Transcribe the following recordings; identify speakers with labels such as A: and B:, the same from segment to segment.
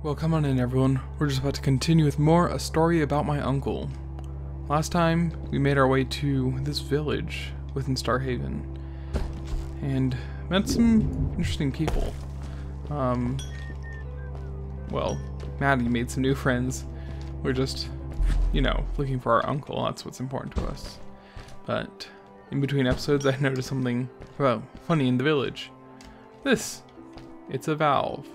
A: Well, come on in, everyone. We're just about to continue with more A Story About My Uncle. Last time, we made our way to this village within Starhaven, and met some interesting people. Well, Maddie made some new friends. We're just, looking for our uncle. That's what's important to us. But in between episodes, I noticed something, funny in the village. It's a valve.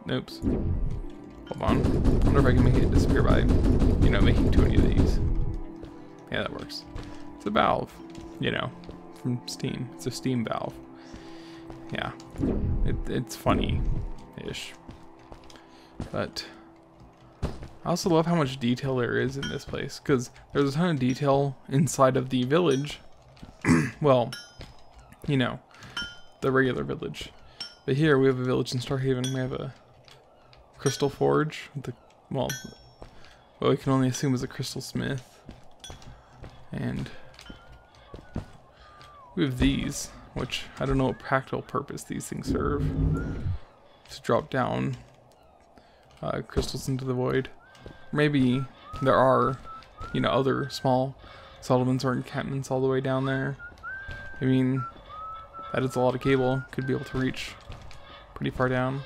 A: Oops. Hold on. I wonder if I can make it disappear by, making too many of these. Yeah, that works. It's a valve, from Steam. It's a Steam valve. Yeah. It's funny-ish. But I also love how much detail there is in this place, because there's a ton of detail inside of the village. Well, the regular village. But here we have a village in Starhaven. We have a crystal forge with what we can only assume is a crystal smith. And we have these, which I don't know what practical purpose these things serve. To drop down crystals into the void. Maybe there are, other small settlements or encampments all the way down there. I mean, that is a lot of cable. Could be able to reach pretty far down.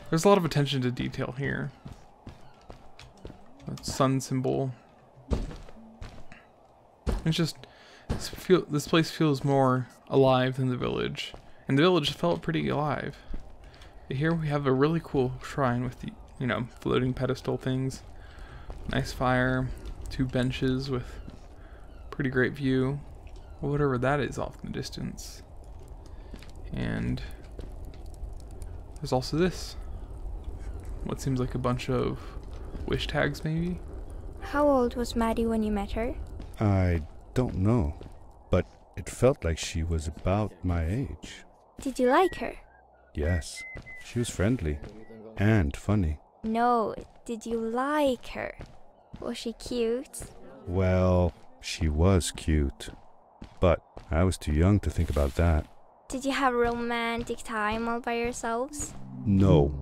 A: There's a lot of attention to detail here. That sun symbol. It's this place feels more alive than the village. And the village felt pretty alive. But here we have a really cool shrine with the, floating pedestal things. Nice fire. 2 benches with pretty great view. Whatever that is off in the distance. And there's also this. What seems like a bunch of wish tags, maybe?
B: How old was Maddie when you met her?
C: I don't know, but it felt like she was about my age.
B: Did you like her?
C: Yes, she was friendly and funny.
B: No, did you like her? Was she cute?
C: Well, she was cute, but I was too young to think about that.
B: Did you have a romantic time all by yourselves?
C: No,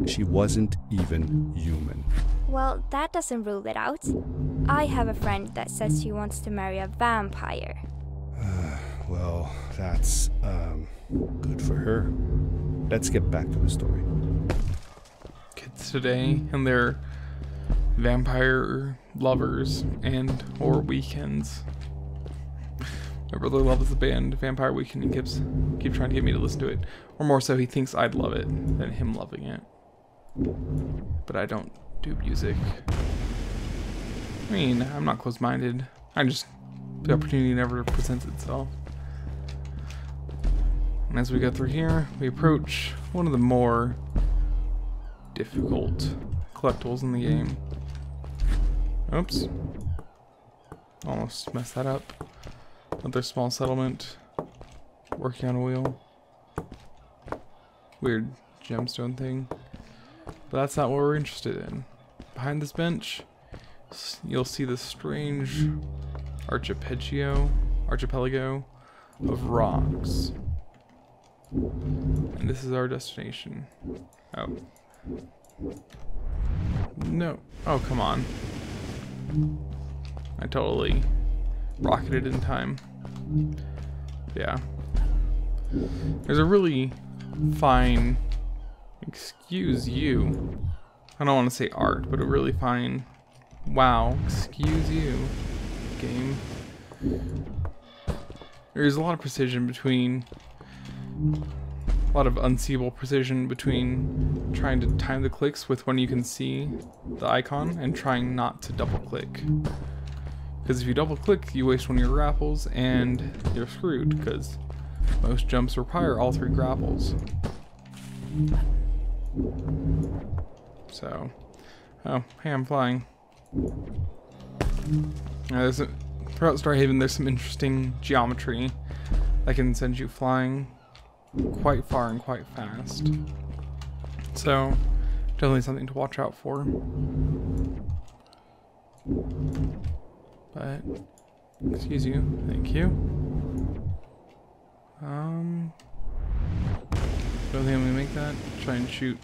C: she wasn't even human.
B: Well, that doesn't rule it out. I have a friend that says she wants to marry a vampire.
C: Well, that's, good for her. Let's get back to the story.
A: Kids today and their vampire lovers or weekends. My brother loves the band Vampire Weekend and keeps trying to get me to listen to it. Or more so, he thinks I'd love it than him loving it. But I don't do music. I mean, I'm not close-minded. The opportunity never presents itself. And as we go through here, we approach one of the more difficult collectibles in the game. Oops. Almost messed that up. Another small settlement. Working on a wheel. Weird gemstone thing. But that's not what we're interested in. Behind this bench, you'll see this strange archipelago of rocks. And this is our destination. Oh. No. Oh, come on. I totally rocketed in time. Yeah. There's a really fine, excuse you. I don't want to say art, but a really fine, wow, excuse you, game. There's a lot of precision between, a lot of unseeable precision between trying to time the clicks with when you can see the icon and trying not to double click. Because if you double click, you waste one of your grapples and you're screwed, because most jumps require all 3 grapples. So, oh, hey, I'm flying. Throughout Starhaven, there's some interesting geometry that can send you flying quite far and quite fast. So, definitely something to watch out for. But, excuse you, thank you. So I think I'm gonna make that. Try and shoot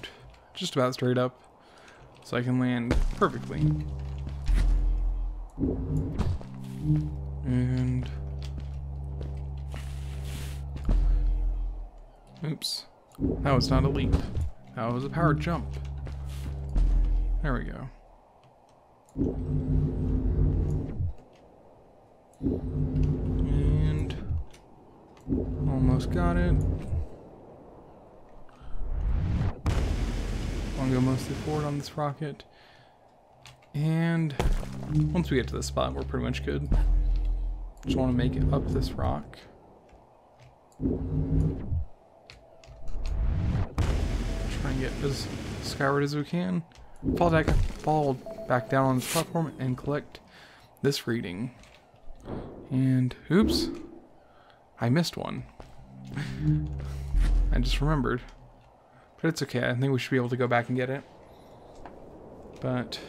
A: just about straight up so I can land perfectly. And oops. That was not a leap. That was a power jump. There we go. And almost got it. I'll go mostly forward on this rocket. And once we get to this spot, we're pretty much good. Just want to make it up this rock. Try and get as skyward as we can. Fall back down on this platform and collect this reading. And oops, I missed one. I just remembered. But it's okay, I think we should be able to go back and get it. But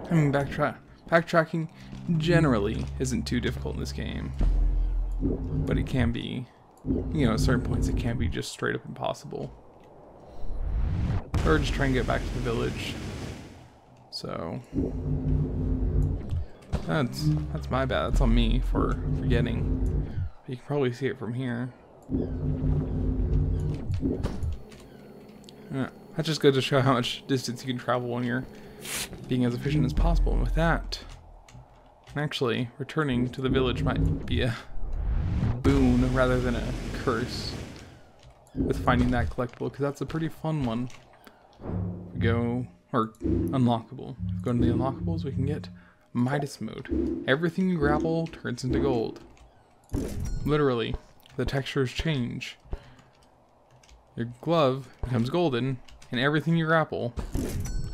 A: I mean, backtracking generally isn't too difficult in this game. But it can be, you know, at certain points it can be just straight up impossible. Or just try and get back to the village. So that's my bad. That's on me for forgetting. You can probably see it from here. Yeah, that just goes to show how much distance you can travel when you're being as efficient as possible. And with that, actually, returning to the village might be a boon rather than a curse with finding that collectible, because that's a pretty fun one. We go, or unlockable. If we go into the unlockables, we can get Midas mode. Everything you grapple turns into gold. Literally, the textures change. Your glove becomes golden, and everything you grapple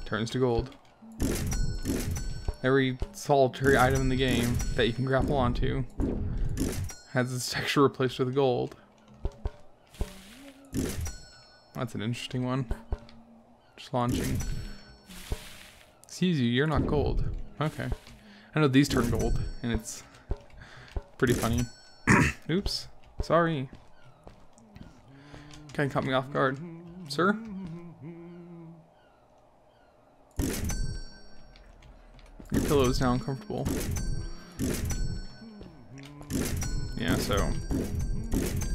A: turns to gold. Every solitary item in the game that you can grapple onto has its texture replaced with gold. That's an interesting one. Just launching. Excuse you, you're not gold. Okay. I know these turn gold, and it's pretty funny. Oops. Sorry. Kind of caught me off guard. Sir? Your pillow is now uncomfortable. Yeah, so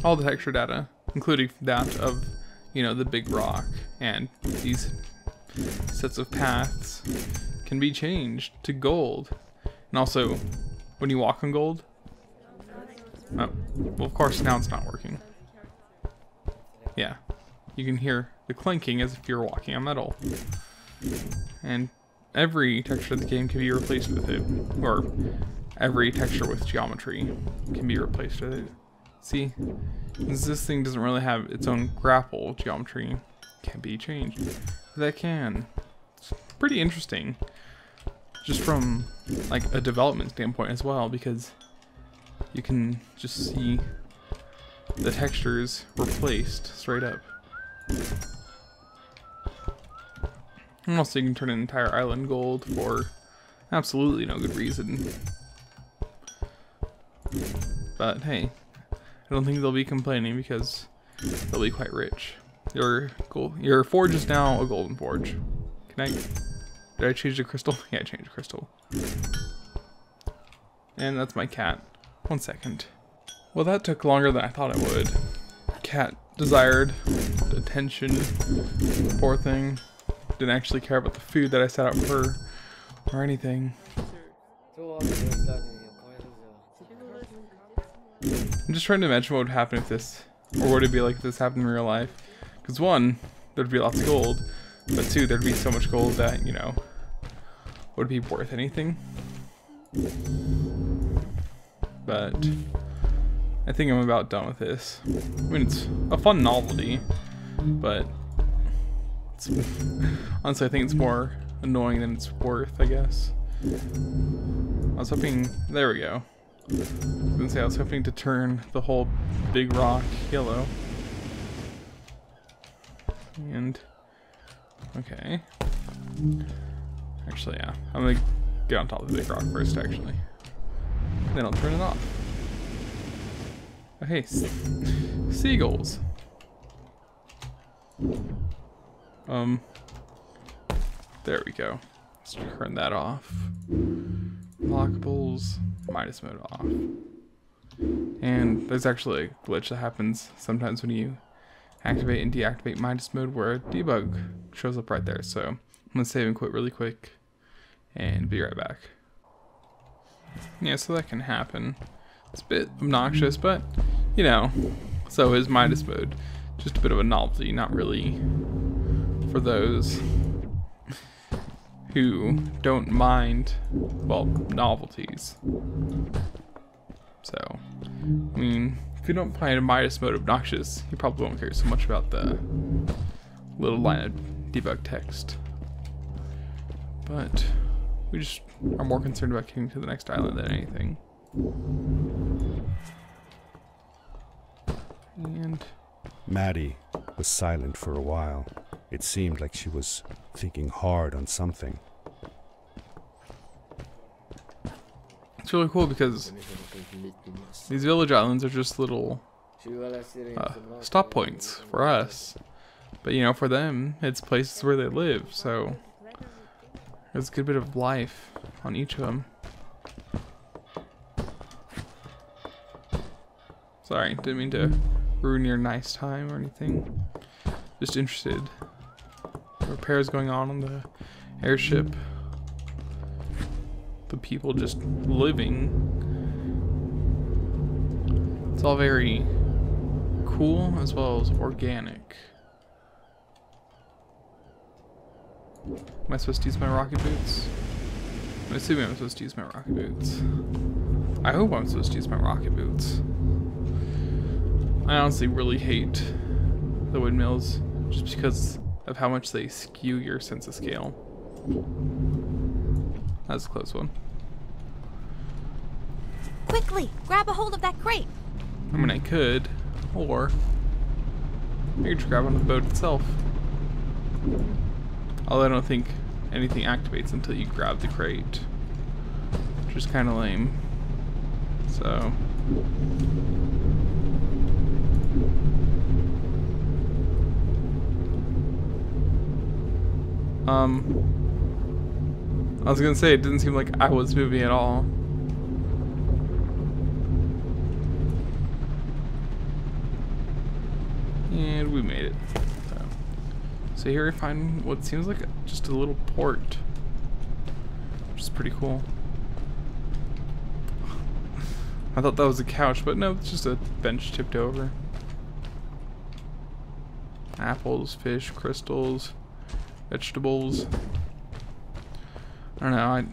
A: all the texture data, including that of, you know, the big rock and these sets of paths, can be changed to gold. And also, when you walk on gold, oh, well, of course now it's not working. Yeah, you can hear the clanking as if you're walking on metal. And every texture of the game can be replaced with it, or every texture with geometry can be replaced with it. See, since this thing doesn't really have its own grapple geometry, can be changed. That can. It's pretty interesting, just from like a development standpoint as well, because you can just see the textures replaced straight up. And also you can turn an entire island gold for absolutely no good reason. But hey, I don't think they'll be complaining because they'll be quite rich. Your forge is now a golden forge. Did I change the crystal? Yeah, I changed the crystal. And that's my cat. 1 second. Well, that took longer than I thought it would. Cat desired attention. Poor thing. Didn't actually care about the food that I set out for her or anything. I'm just trying to imagine what would happen if this, or what it'd be like if this happened in real life. Because one, there'd be lots of gold, but two, there'd be so much gold that, you know, would be worth anything. But I think I'm about done with this. I mean, it's a fun novelty, but it's, honestly, I think it's more annoying than it's worth, I guess. I was hoping, there we go. I was gonna say, I was hoping to turn the whole big rock yellow. And, okay. Actually, yeah, I'm gonna get on top of the big rock first, actually. Then I'll turn it off. Oh, hey, seagulls. There we go. Let's turn that off. Lockables, Midas mode off. And there's actually a glitch that happens sometimes when you activate and deactivate Midas mode where a debug shows up right there. So I'm gonna save and quit really quick and be right back. Yeah, so that can happen. It's a bit obnoxious, but you know, so is Midas mode. Just a bit of a novelty, not really for those who don't mind, well, novelties. So, I mean, if you don't find a Midas mode obnoxious, you probably won't care so much about the little line of debug text. But we just are more concerned about getting to the next island than anything. And
C: Maddie was silent for a while. It seemed like she was thinking hard on something.
A: it's really cool because these village islands are just little stop points for us. But you know, for them, it's places where they live, so there's a good bit of life on each of them. Sorry, didn't mean to ruin your nice time or anything. Just interested. Repairs going on the airship. The people just living. It's all very cool as well as organic. Am I supposed to use my rocket boots? I'm assuming I'm supposed to use my rocket boots. I hope I'm supposed to use my rocket boots. I honestly really hate the windmills just because of how much they skew your sense of scale. That's a close one.
B: Quickly, grab a hold of that crate.
A: I mean, I could, or I could just grab on the boat itself. Although I don't think anything activates until you grab the crate, which is kind of lame. So. I was gonna say, it didn't seem like I was moving at all. And we made it. So here we find what seems like just a little port, which is pretty cool. I thought that was a couch, but no, it's just a bench tipped over. Apples, fish, crystals, vegetables. I don't know,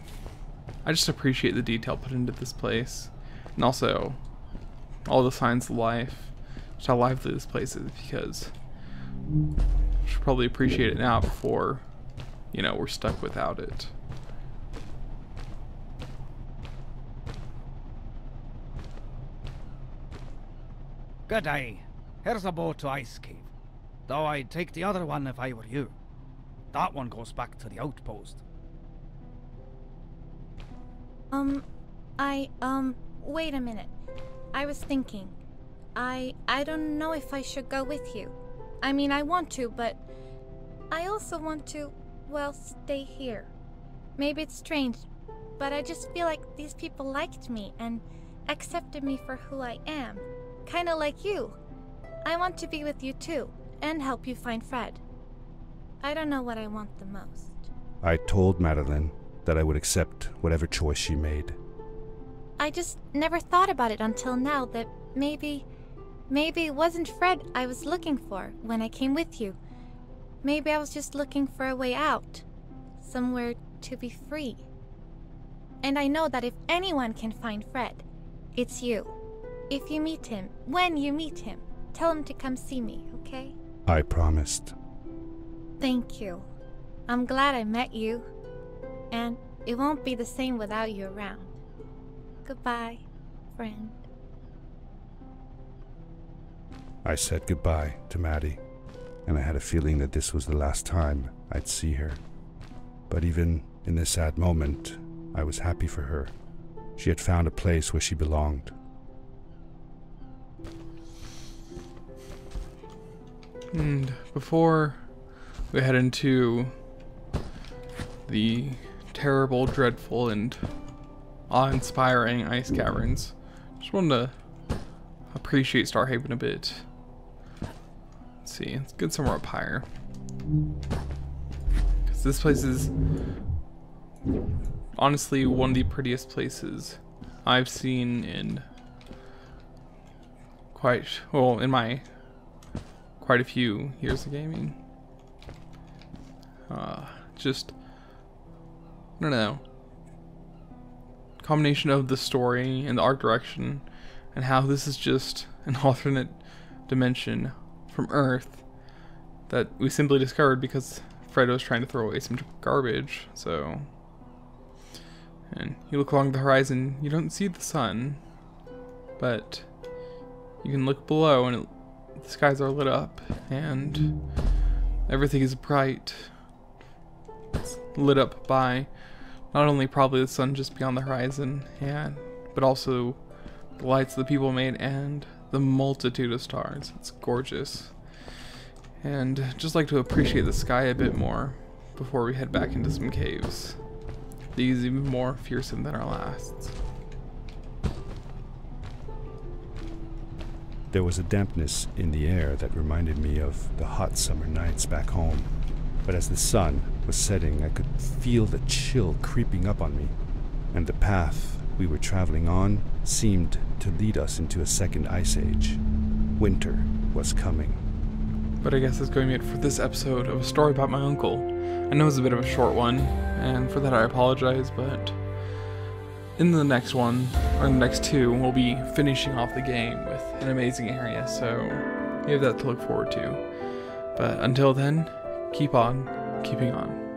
A: I just appreciate the detail put into this place. And also, all the signs of life. Just how lively this place is, because I should probably appreciate it now before, you know, we're stuck without it.
D: Good day. Here's a boat to Ice Cave. Though I'd take the other one if I were you. That one goes back to the outpost.
B: Wait a minute. I was thinking. I don't know if I should go with you. I mean, I want to, but I also want to, well, stay here. Maybe it's strange, but I just feel like these people liked me and accepted me for who I am. Kinda like you. I want to be with you too, and help you find Fred. I don't know what I want the most.
C: I told Madeline that I would accept whatever choice she made.
B: I just never thought about it until now that maybe it wasn't Fred I was looking for when I came with you. Maybe I was just looking for a way out. Somewhere to be free. And I know that if anyone can find Fred, it's you. If you meet him, when you meet him, tell him to come see me, okay?
C: I promised.
B: Thank you. I'm glad I met you. And it won't be the same without you around. Goodbye, friend.
C: I said goodbye to Maddie, and I had a feeling that this was the last time I'd see her. But even in this sad moment, I was happy for her. She had found a place where she belonged.
A: And before we head into the terrible, dreadful, and awe-inspiring ice caverns, just wanted to appreciate Starhaven a bit. Let's see, let's get somewhere up higher. Because this place is honestly one of the prettiest places I've seen in quite a few years of gaming. Just, I don't know, combination of the story and the art direction and how this is just an alternate dimension from Earth that we simply discovered because Fredo's trying to throw away some garbage. So, and you look along the horizon, you don't see the sun, but you can look below and the skies are lit up and everything is bright. It's lit up by not only probably the sun just beyond the horizon, but also the lights the people made and the multitude of stars. It's gorgeous. And just like to appreciate the sky a bit more before we head back into some caves. These even more fearsome than our lasts.
C: There was a dampness in the air that reminded me of the hot summer nights back home. But as the sun was setting, I could feel the chill creeping up on me, and the path we were traveling on seemed to lead us into a second ice age. Winter was coming.
A: But I guess that's going to be it for this episode of A Story About My Uncle. I know it's a bit of a short one, and for that I apologize, but in the next one, or in the next two, we'll be finishing off the game with an amazing area, so you have that to look forward to. But until then, keep on keeping on.